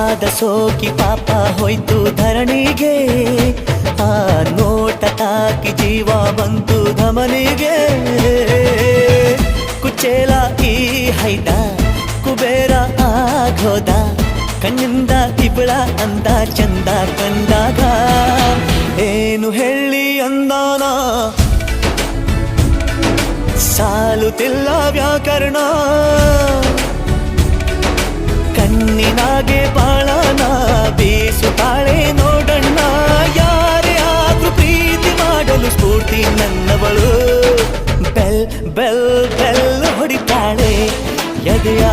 ಪಾದ ಸೋಕಿ ಪಾಪ ಹೋಯ್ತು ಧರಣಿಗೆ, ಆ ನೋಟ ತಾಕಿ ಜೀವ ಬಂತು ಧಮನಿಗೆ. ಕುಚೇಲ ಈ ಹೈದ ಕುಬೇರ ಆಗೋದ, ಕಣ್ಣಿಂದ ತಿಬಳ ಅಂದ ಚಂದ ಕಂಡಾಗ. ಏನು ಹೇಳಿ ಅಂದಾನ ಸಾಲುತ್ತಿಲ್ಲ ವ್ಯಾಕರಣ, ಕಣ್ಣಿನಾಗೆ ಬಾಳನ ಬೀಸುತ್ತಾಳೆ ನೋಡಣ್ಣ. ಯಾರೇ ಆದ್ರೂ ಪ್ರೀತಿ ಮಾಡಲು ಸ್ಫೂರ್ತಿ ನನ್ನವಳು. ಬೆಲ್ ಬೆಲ್ ಬೆಲ್ ಹೊಡಿತಾಳೆ ಎದೆಯ